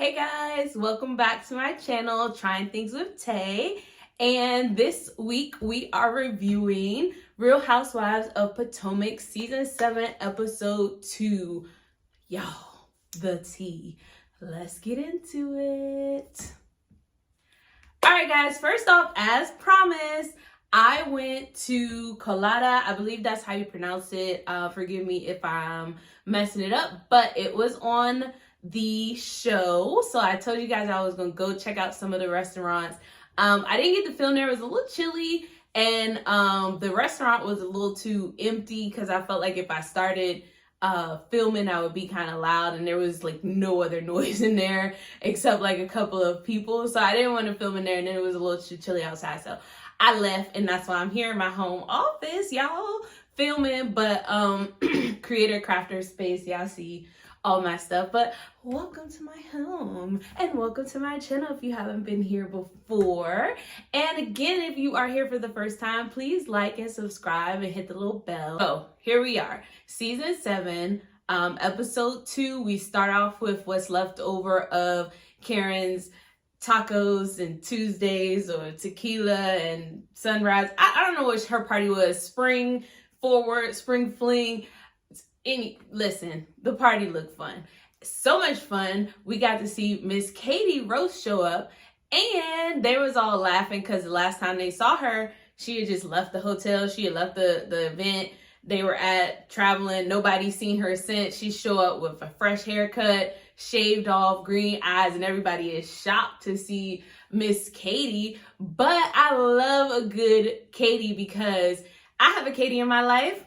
Hey guys, welcome back to my channel, Trying Things with Tay. And this week we are reviewing Real Housewives of Potomac Season 7, Episode 2. Y'all, the tea. Let's get into it. Alright guys, first off, as promised, I went to Colada. I believe that's how you pronounce it. Forgive me if I'm messing it up, but it was on the show. So I told you guys I was going to go check out some of the restaurants. I didn't get to film there. It was a little chilly, and the restaurant was a little too empty because I felt like if I started filming, I would be kind of loud, and there was like no other noise in there except like a couple of people. So I didn't want to film in there, and then it was a little too chilly outside. So I left, and that's why I'm here in my home office, y'all, filming, but creator crafter space. Y'all see all my stuff. But welcome to my home, and welcome to my channel if you haven't been here before. And again, if you are here for the first time, please like and subscribe and hit the little bell. So here we are, season 7, episode 2. We start off with what's left over of Karen's tacos and Tuesdays, or tequila and sunrise. I don't know what her party was. Spring forward, spring fling. Listen, the party looked fun. So much fun. We got to see Miss Katie Roast show up, and they was all laughing because the last time they saw her, she had just left the hotel. She had left the event they were at, traveling. Nobody seen her since. She showed up with a fresh haircut, shaved off, green eyes, and everybody is shocked to see Miss Katie. But I love a good Katie because I have a Katie in my life.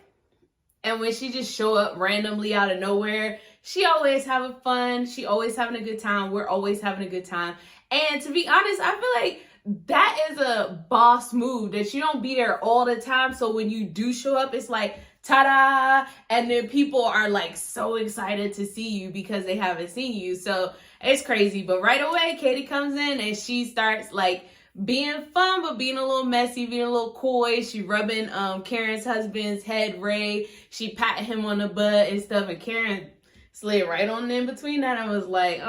And when she just show up randomly out of nowhere, she always having fun. She always having a good time. We're always having a good time. And to be honest, I feel like that is a boss move, that you don't be there all the time. So when you do show up, it's like, ta-da! And then people are like so excited to see you because they haven't seen you. So it's crazy. But right away, Katie comes in and she starts like being fun, but being a little messy, being a little coy. She rubbing Karen's husband's head, Ray. She patting him on the butt and stuff, and Karen slid right on in between that. I was like,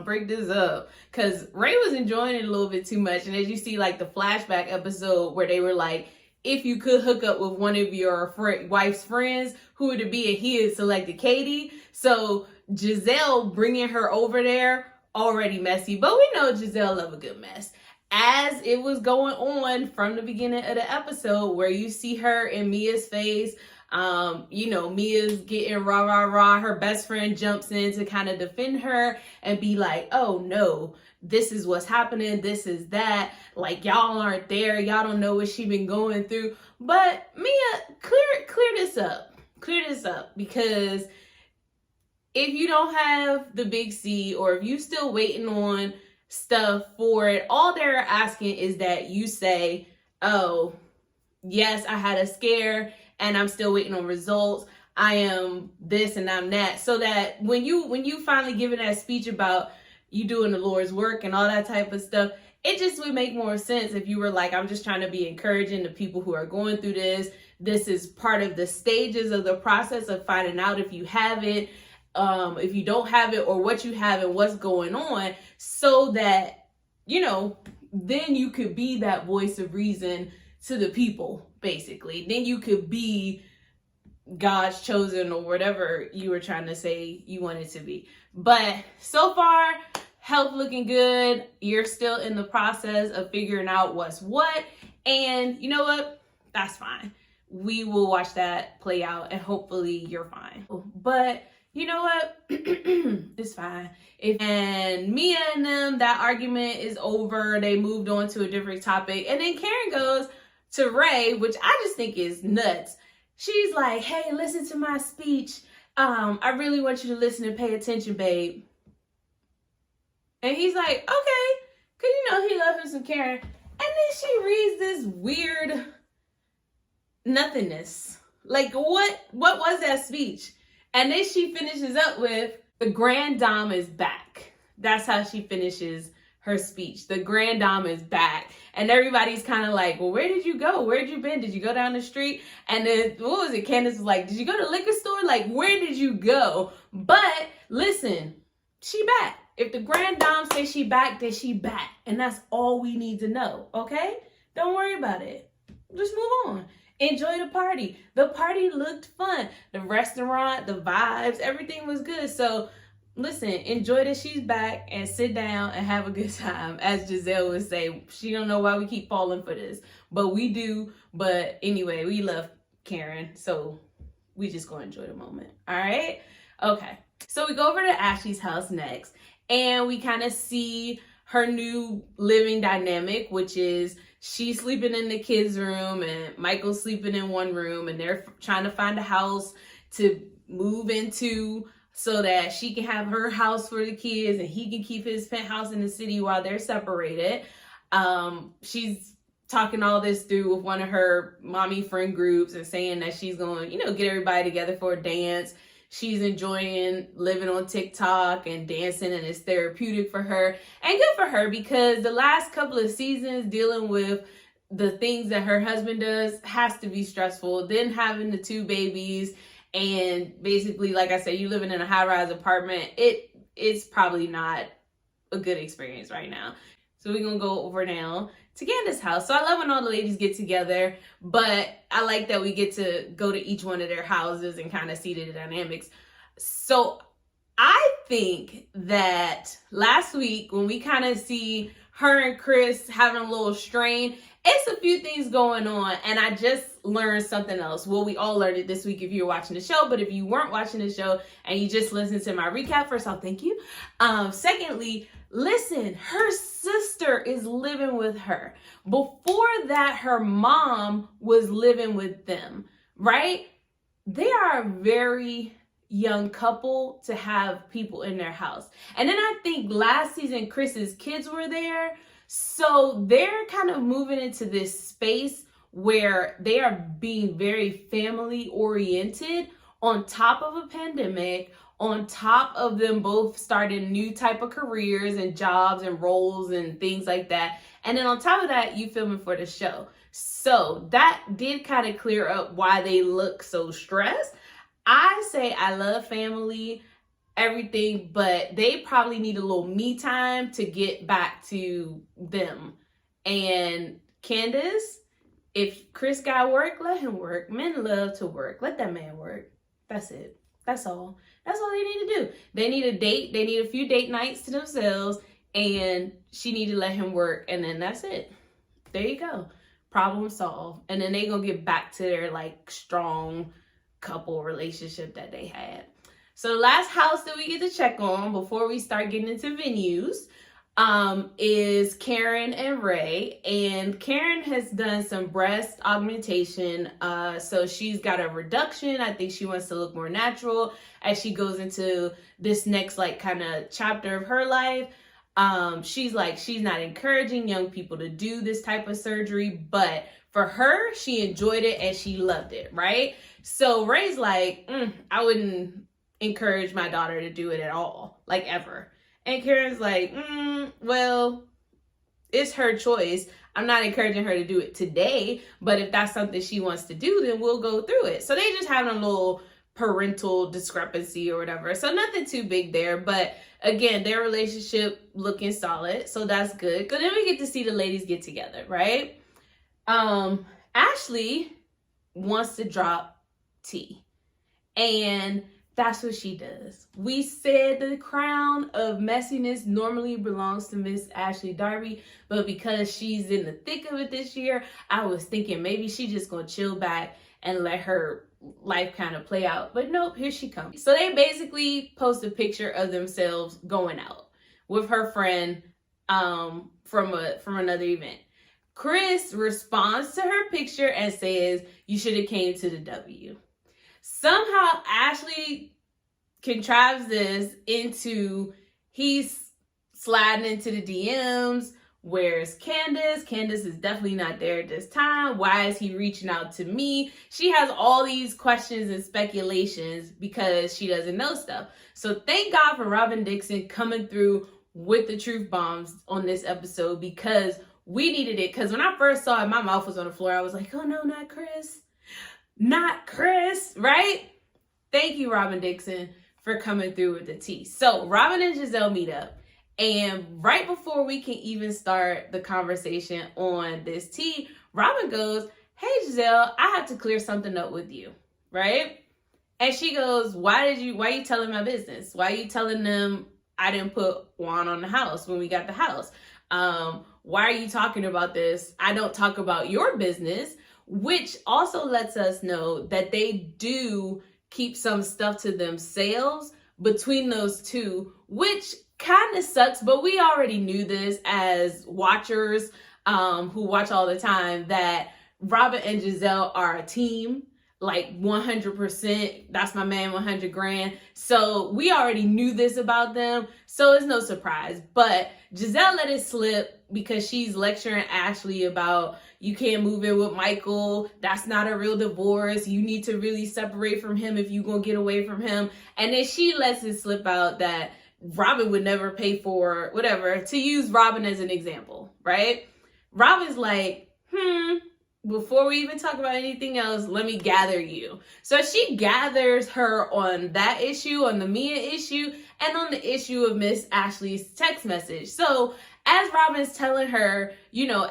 break this up, because Ray was enjoying it a little bit too much. And as you see, like the flashback episode where they were like, if you could hook up with one of your wife's friends, who would it be? And he had selected Katie. So Giselle bringing her over there, already messy, but we know Giselle love a good mess. As it was going on from the beginning of the episode, where you see her in Mia's face, Mia's getting rah, rah, rah. Her best friend jumps in to kind of defend her and be like, oh no, this is what's happening. This is that. Like, y'all aren't there. Y'all don't know what she been going through. But Mia, clear this up. Clear this up, because if you don't have the big C, or if you still waiting on stuff for it, all they're asking is that you say, oh yes, I had a scare and I'm still waiting on results. I am this and I'm that. So that when you finally giving that speech about you doing the Lord's work and all that type of stuff, it just would make more sense if you were like, I'm just trying to be encouraging to people who are going through this. This is part of the stages of the process of finding out if you have it, if you don't have it, or what you have and what's going on, so that, then you could be that voice of reason to the people, basically. Then you could be God's chosen, or whatever you were trying to say you wanted to be. But so far, health looking good. You're still in the process of figuring out what's what. And you know what? That's fine. We will watch that play out, and hopefully you're fine. But you know what? It's fine. And Mia and them, that argument is over. They moved on to a different topic. And then Karen goes to Ray, which I just think is nuts. She's like, hey, listen to my speech. I really want you to listen and pay attention, babe. And he's like, okay. Because, he loves him some Karen. And then she reads this weird nothingness. Like, what was that speech? And then she finishes up with, the Grand Dame is back. That's how she finishes her speech. The Grand Dame is back. And everybody's kind of like, well, where did you go? Where had you been? Did you go down the street? And then, what was it? Candace was like, did you go to the liquor store? Like, where did you go? But listen, she back. If the grand dame says she back, then she back. And that's all we need to know, okay? Don't worry about it. Just move on. Enjoy the party. The party looked fun. The restaurant, the vibes, everything was good. So listen, enjoy that she's back and sit down and have a good time. As Giselle would say, she don't know why we keep falling for this, but we do. But anyway, we love Karen, so we just gonna enjoy the moment. All right? Okay. So we go over to Ashley's house next, and we kind of see her new living dynamic, which is she's sleeping in the kids' room and Michael's sleeping in one room, and they're trying to find a house to move into so that she can have her house for the kids and he can keep his penthouse in the city while they're separated. She's talking all this through with one of her mommy friend groups and saying that she's going to, get everybody together for a dance. She's enjoying living on TikTok and dancing, and it's therapeutic for her. And good for her, because the last couple of seasons dealing with the things that her husband does has to be stressful. Then having the 2 babies, and basically, like I said, you living in a high-rise apartment, it's probably not a good experience right now. So we're going to go over now to Candace's house. So I love when all the ladies get together, but I like that we get to go to each one of their houses and kind of see the dynamics. So I think that last week when we kind of see her and Chris having a little strain, it's a few things going on, and I just learned something else. Well, we all learned it this week if you're watching the show, but if you weren't watching the show and you just listened to my recap, first off, thank you. Secondly, listen, her sister is living with her. Before that, her mom was living with them, right? They are a very young couple to have people in their house. And then I think last season, Chris's kids were there. So they're kind of moving into this space where they are being very family oriented on top of a pandemic, on top of them both starting new type of careers and jobs and roles and things like that. And then on top of that, you filming for the show. So that did kind of clear up why they look so stressed. I say I love family, everything, but they probably need a little me time to get back to them. And Candace, if Chris got work, let him work. Men love to work. Let that man work. That's it. That's all. That's all they need to do. They need a date. They need a few date nights to themselves, and she need to let him work, and then that's it. There you go. Problem solved. And then they gonna get back to their strong couple relationship that they had. So the last house that we get to check on before we start getting into venues is Karen and Ray. And Karen has done some breast augmentation. So she's got a reduction. I think she wants to look more natural as she goes into this next kind of chapter of her life. She's not encouraging young people to do this type of surgery, but for her, she enjoyed it and she loved it, right? So Ray's I wouldn't encourage my daughter to do it at all, ever. And Karen's well, it's her choice. I'm not encouraging her to do it today, but if that's something she wants to do, then we'll go through it. So they just having a little parental discrepancy or whatever. So nothing too big there, but again, their relationship looking solid. So that's good. Because then we get to see the ladies get together, right? Ashley wants to drop tea, and that's what she does. We said the crown of messiness normally belongs to Miss Ashley Darby, but because she's in the thick of it this year, I was thinking maybe she's just gonna chill back and let her life kind of play out. But nope, here she comes. So they basically post a picture of themselves going out with her friend from another event. Chris responds to her picture and says, "You should have came to the W." Somehow Ashley contrives this into he's sliding into the DMs. Where's Candace? Candace is definitely not there at this time. Why is he reaching out to me? She has all these questions and speculations because she doesn't know stuff. So thank God for Robin Dixon coming through with the truth bombs on this episode, because we needed it. Because when I first saw it, my mouth was on the floor. I was like, oh no, not Chris. Not Chris, right? Thank you, Robin Dixon, for coming through with the tea. So Robin and Giselle meet up. And right before we can even start the conversation on this tea, Robin goes, "Hey Giselle, I have to clear something up with you," right? And she goes, why are you telling my business? Why are you telling them I didn't put Juan on the house when we got the house? Why are you talking about this? I don't talk about your business, which also lets us know that they do keep some stuff to themselves between those two, which kind of sucks, but we already knew this as watchers who watch all the time, that Robin and Giselle are a team. Like 100%, that's my man, 100 grand. So we already knew this about them, so it's no surprise. But Giselle let it slip because she's lecturing Ashley about, you can't move in with Michael, that's not a real divorce, you need to really separate from him if you gonna get away from him. And then she lets it slip out that Robin would never pay for whatever, to use Robin as an example, right? Robin's like, before we even talk about anything else, let me gather you. So she gathers her on that issue, on the Mia issue, and on the issue of Miss Ashley's text message. So as Robin's telling her,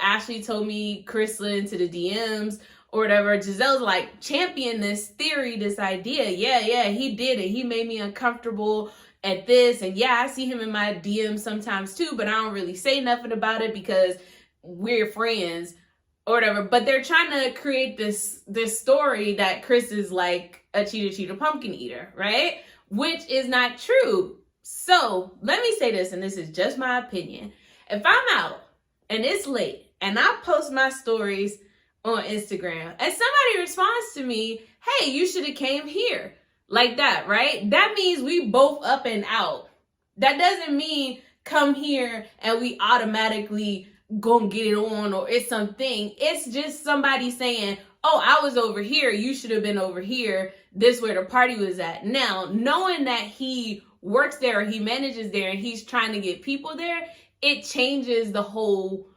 Ashley told me Chris slid into the DMs or whatever, Giselle's like, champion this theory, this idea. Yeah, he did it. He made me uncomfortable at this. And yeah, I see him in my DMs sometimes too, but I don't really say nothing about it because we're friends or whatever. But they're trying to create this story that Chris is like a cheater pumpkin eater, right? Which is not true. So let me say this, and this is just my opinion. If I'm out and it's late and I post my stories on Instagram and somebody responds to me, hey, you should have came here, like that, right? That means we both up and out. That doesn't mean come here and we automatically gonna get it on, or it's something. It's just somebody saying, oh, I was over here, you should have been over here, this where the party was at. Now, knowing that he works there or he manages there and he's trying to get people there, it changes the whole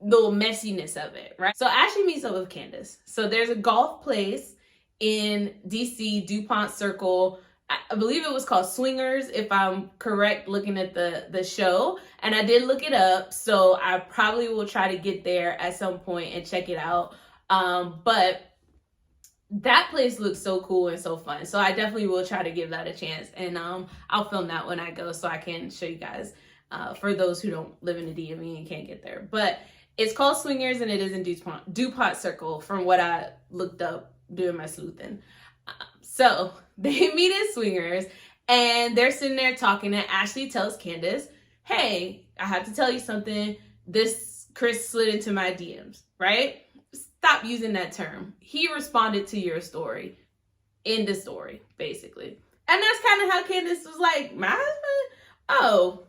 little messiness of it, right? So Ashley meets up with Candace. So there's a golf place in DC, DuPont Circle. I believe it was called Swingers, if I'm correct looking at the show. And I did look it up, so I probably will try to get there at some point and check it out. But that place looks so cool and so fun. So I definitely will try to give that a chance. And I'll film that when I go so I can show you guys, for those who don't live in the DMV and can't get there. But it's called Swingers and it is in DuPont Circle from what I looked up doing my sleuthing. So they meet at Swingers and they're sitting there talking, and Ashley tells Candace, hey, I have to tell you something. This Chris slid into my DMs, right? Stop using that term. He responded to your story. End the story, basically. And that's kind of how Candace was like, my husband? Oh,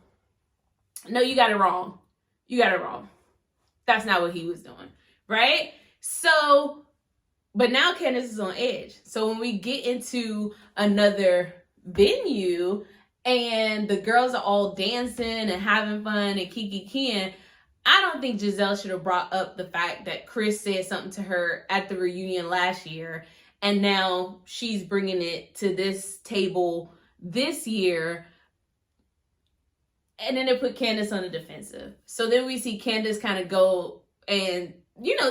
no, you got it wrong. You got it wrong. That's not what he was doing, right? So, but now Candace is on edge. So when we get into another venue and the girls are all dancing and having fun and kiki-kiing, I don't think Giselle should have brought up the fact that Chris said something to her at the reunion last year, and now she's bringing it to this table this year. And then it put Candace on the defensive. So then we see Candace kind of go and,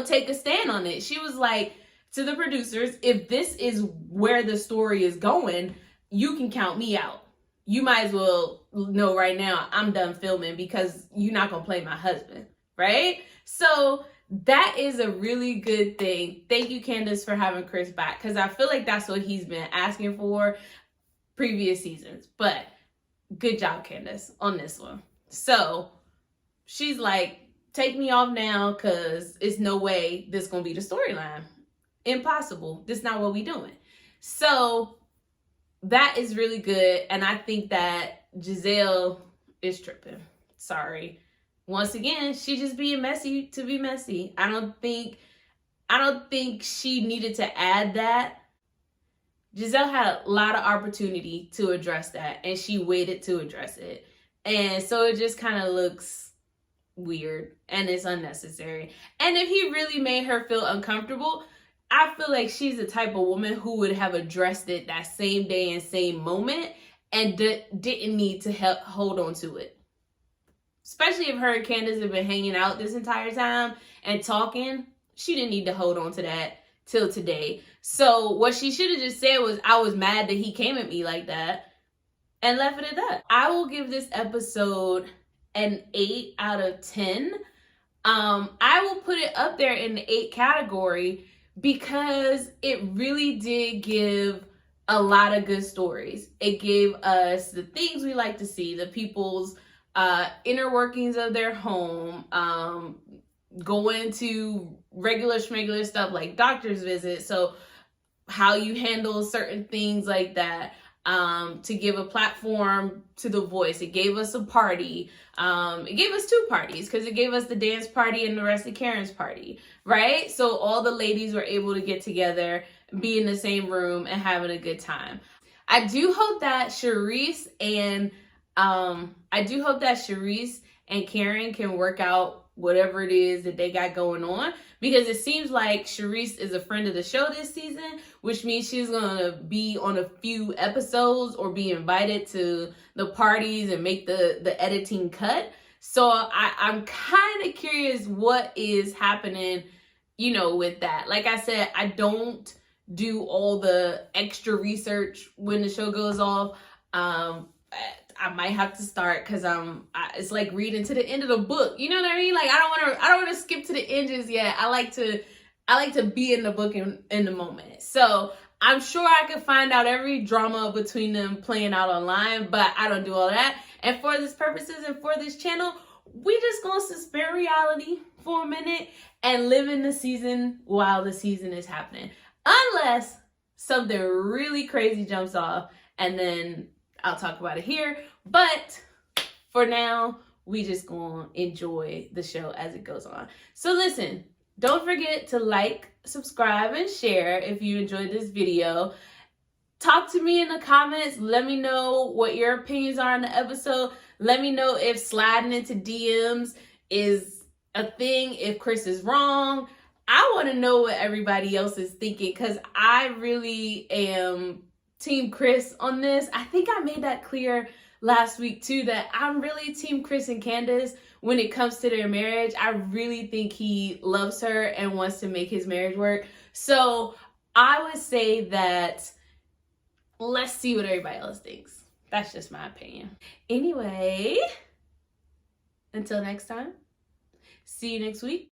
take a stand on it. She was like to the producers, if this is where the story is going, you can count me out. You might as well know right now I'm done filming because you're not going to play my husband, right? So that is a really good thing. Thank you, Candace, for having Chris back, because I feel like that's what he's been asking for previous seasons. But good job, Candace, on this one. So she's like, take me off now because it's no way this going to be the storyline. Impossible. This is not what we doing. So that is really good. And I think that Giselle is tripping. Sorry. Once again, she just being messy to be messy. I don't think she needed to add that. Giselle had a lot of opportunity to address that, and she waited to address it. And so it just kind of looks weird and it's unnecessary. And if he really made her feel uncomfortable, I feel like she's the type of woman who would have addressed it that same day and same moment and didn't need to hold on to it. especially if her and Candace have been hanging out this entire time and talking, she didn't need to hold on to that till today. So what she should have just said was, I was mad that he came at me like that, and left it at that. I will give this episode an 8 out of 10. I will put it up there in the 8 category because it really did give a lot of good stories. It gave us the things we like to see, the people's inner workings of their home, going to regular schmegular stuff like doctor's visits. So how you handle certain things like that, to give a platform to the voice. It gave us a party. It gave us 2 parties because it gave us the dance party and the rest of Karen's party, right? So all the ladies were able to get together, be in the same room, and having a good time. I do hope that Charisse and Karen can work out whatever it is that they got going on, because it seems like Charisse is a friend of the show this season, which means she's gonna be on a few episodes or be invited to the parties and make the editing cut. So I'm kind of curious what is happening, with that. Like I said, I don't do all the extra research when the show goes off. I might have to start, because it's like reading to the end of the book. You know what I mean? Like, I don't want to skip to the end just yet. I like to be in the book in the moment. So I'm sure I could find out every drama between them playing out online, but I don't do all that. And for these purposes and for this channel, we just gonna suspend reality for a minute and live in the season while the season is happening. Unless something really crazy jumps off, and then I'll talk about it here. But for now, we just gonna enjoy the show as it goes on. So listen, don't forget to like, subscribe, and share if you enjoyed this video. Talk to me in the comments. Let me know what your opinions are on the episode. Let me know if sliding into DMs is a thing, if Chris is wrong. I want to know what everybody else is thinking, because I really am Team Chris on this. I think I made that clear last week too, that I'm really Team Chris and Candace when it comes to their marriage. I really think he loves her and wants to make his marriage work. So I would say that let's see what everybody else thinks. That's just my opinion. Anyway, until next time, see you next week.